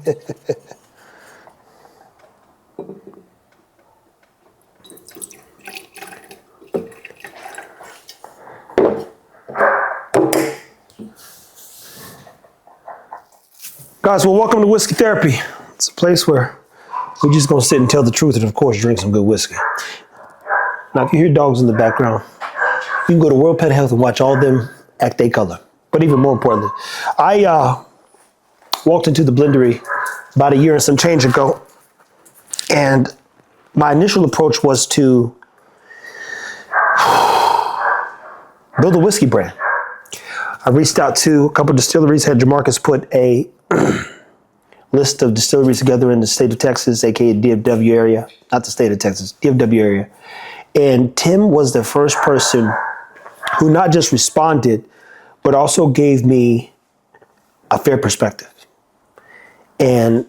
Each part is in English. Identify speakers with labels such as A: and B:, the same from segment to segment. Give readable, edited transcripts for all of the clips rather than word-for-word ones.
A: Guys, well, welcome to Whiskey Therapy. It's a place where we're just gonna sit and tell the truth and, of course, drink some good whiskey. Now, if you hear dogs in the background, you can go to World Pet Health and watch all of them act their color. But even more importantly, I walked into the blendery about a year and some change ago, and my initial approach was to build a whiskey brand. I reached out to a couple of distilleries, had Jamarcus put a list of distilleries together in the state of Texas, aka DFW area, not the state of Texas, DFW area. And Tim was the first person who not just responded, but also gave me a fair perspective. And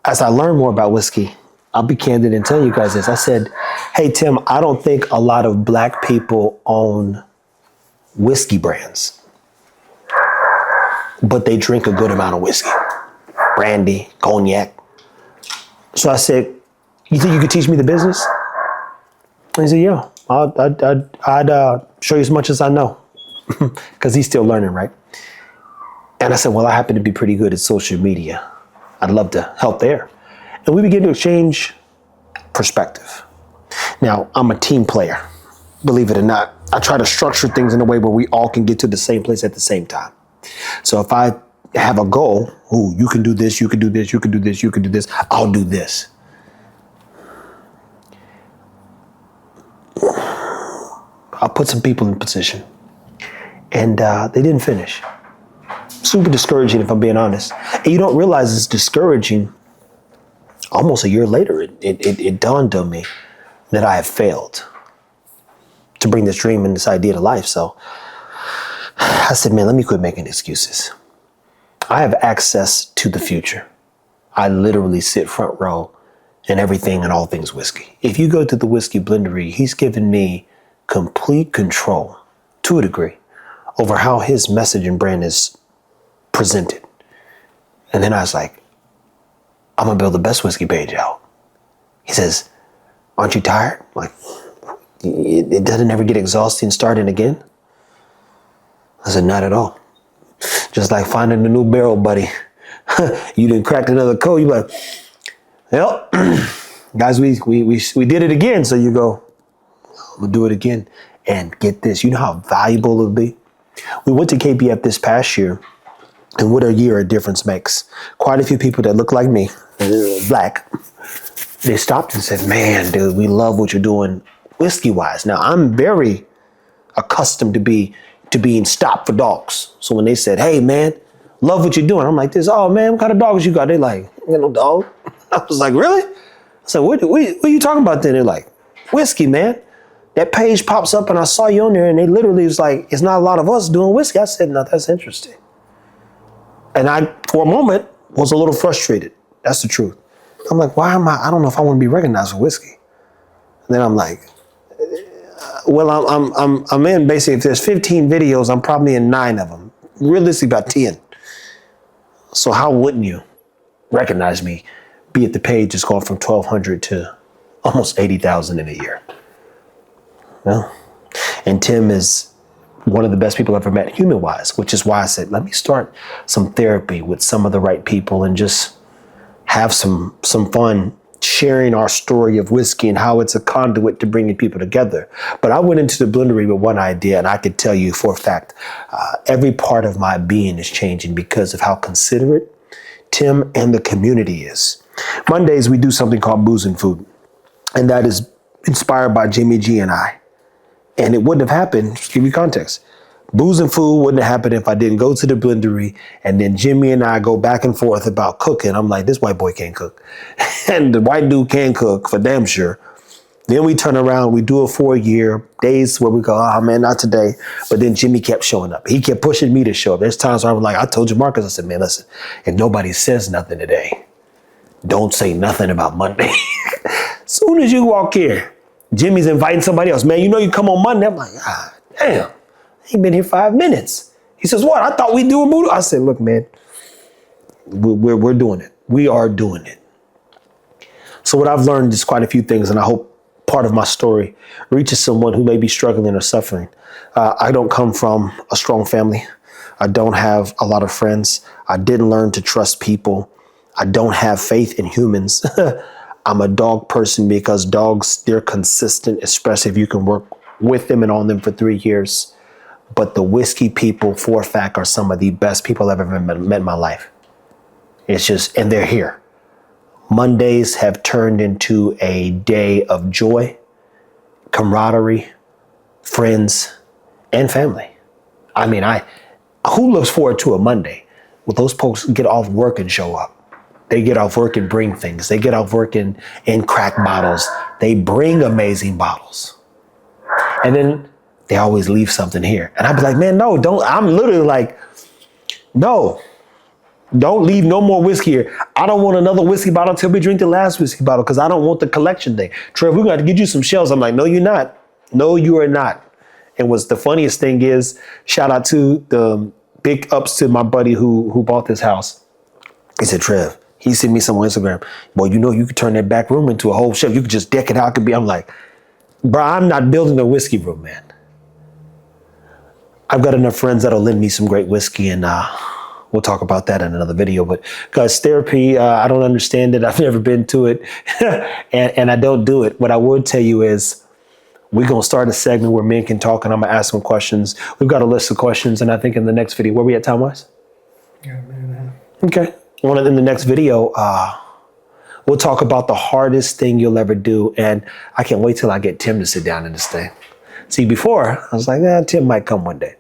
A: as I learned more about whiskey, I'll be candid and tell you guys this. I said, hey, Tim, I don't think a lot of black people own whiskey brands, but they drink a good amount of whiskey, brandy, cognac. So I said, you think you could teach me the business? And he said, yeah, I'd show you as much as I know, because he's still learning, right? And I said, well, I happen to be pretty good at social media. I'd love to help there. And we began to exchange perspective. Now, I'm a team player, believe it or not. I try to structure things in a way where we all can get to the same place at the same time. So if I have a goal, you can do this, you can do this, you can do this, you can do this, I'll do this. I'll put some people in position. And they didn't finish. Super discouraging, if I'm being honest. And you don't realize it's discouraging. Almost a year later, it dawned on me that I have failed to bring this dream and this idea to life. So I said, man, let me quit making excuses. I have access to the future. I literally sit front row in everything and all things whiskey. If you go to the Whiskey Blendery, he's given me complete control, to a degree, over how his message and brand is presented. And then I was like, I'm gonna build the best whiskey page out. He says, aren't you tired? Like, it doesn't ever get exhausting starting again? I said, not at all. Just like finding a new barrel, buddy. You done cracked another code. You like, well, guys, we did it again. So you go, we'll do it again. And get this, you know how valuable it would be? We went to KBF this past year, and what a year a difference makes. Quite a few people that look like me, black, they stopped and said, man, dude, we love what you're doing whiskey-wise. Now, I'm very accustomed to being stopped for dogs. So when they said, hey, man, love what you're doing, I'm like this, oh, man, what kind of dogs you got? They like, I got no dog. I was like, really? I said, what are you talking about then? They're like, whiskey, man. That page pops up and I saw you on there and they literally was like, it's not a lot of us doing whiskey. I said, no, that's interesting. And I, for a moment, was a little frustrated. That's the truth. I'm like, why am I don't know if I want to be recognized for whiskey. And then I'm like, well, I'm in basically, if there's 15 videos, I'm probably in 9 of them. Realistically, about 10. So how wouldn't you recognize me? Be at the page that's gone from 1,200 to almost 80,000 in a year. Well, and Tim is one of the best people I've ever met human-wise, which is why I said, let me start some therapy with some of the right people and just have some fun sharing our story of whiskey and how it's a conduit to bringing people together. But I went into the blendery with one idea, and I could tell you for a fact, every part of my being is changing because of how considerate Tim and the community is. Mondays, we do something called Booze and Food, and that is inspired by Jimmy G and I. And it wouldn't have happened, just to give you context. Booze and Food wouldn't have happened if I didn't go to the blendery and then Jimmy and I go back and forth about cooking. I'm like, this white boy can't cook. And the white dude can cook for damn sure. Then we turn around, we do it for a year, days where we go, oh man, not today. But then Jimmy kept showing up. He kept pushing me to show up. There's times where I was like, I told you, Marcus, I said, man, listen, if nobody says nothing today, don't say nothing about Monday. Soon as you walk here, Jimmy's inviting somebody else. Man, you know you come on Monday. I'm like, ah, damn, he been here 5 minutes. He says, what? I thought we'd do a movie. I said, look, man, we're doing it. We are doing it. So what I've learned is quite a few things, and I hope part of my story reaches someone who may be struggling or suffering. I don't come from a strong family. I don't have a lot of friends. I didn't learn to trust people. I don't have faith in humans. I'm a dog person because dogs, they're consistent, especially if you can work with them and on them for 3 years. But the whiskey people, for a fact, are some of the best people I've ever met in my life. It's just, and they're here. Mondays have turned into a day of joy, camaraderie, friends, and family. I mean, who looks forward to a Monday? Well, those folks get off work and show up. They get off work and bring things. They get off work and crack bottles. They bring amazing bottles. And then they always leave something here. And I'd be like, man, no, don't. I'm literally like, no, don't leave no more whiskey here. I don't want another whiskey bottle until we drink the last whiskey bottle because I don't want the collection thing. Trevor, we're going to get you some shells. I'm like, no, you're not. No, you are not. And what's the funniest thing is, shout out to the big ups to my buddy who bought this house. He said, Trev, he sent me some on Instagram. Boy, you know, you could turn that back room into a whole shelf. You could just deck it out. It could be. I'm like, bro, I'm not building a whiskey room, man. I've got enough friends that'll lend me some great whiskey, and we'll talk about that in another video. But guys, therapy, I don't understand it. I've never been to it, and I don't do it. What I would tell you is we're going to start a segment where men can talk, and I'm going to ask some questions. We've got a list of questions, and I think in the next video, where are we at time-wise?
B: Yeah, a minute and a half.
A: Okay. In the next video, we'll talk about the hardest thing you'll ever do. And I can't wait till I get Tim to sit down in this thing. See, before, I was like, Tim might come one day.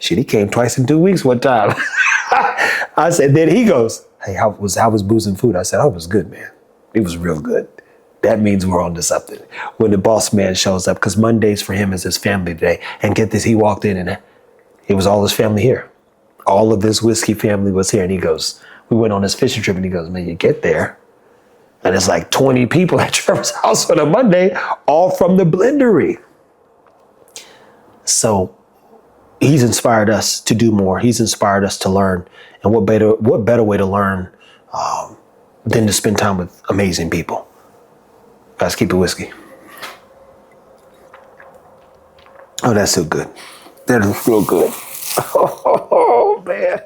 A: Shit, he came twice in 2 weeks one time. I said, then he goes, hey, how was booze and food? I said, oh, it was good, man. It was real good. That means we're on to something. When the boss man shows up, because Mondays for him is his family day. And get this, he walked in and it was all his family here. All of his whiskey family was here. And he goes, we went on this fishing trip, and he goes, man, you get there, and it's like 20 people at Trevor's house on a Monday, all from the blendery. So he's inspired us to do more. He's inspired us to learn. And what better way to learn than to spend time with amazing people? Guys, keep it whiskey. Oh, that's so good. That is real good. Oh, man.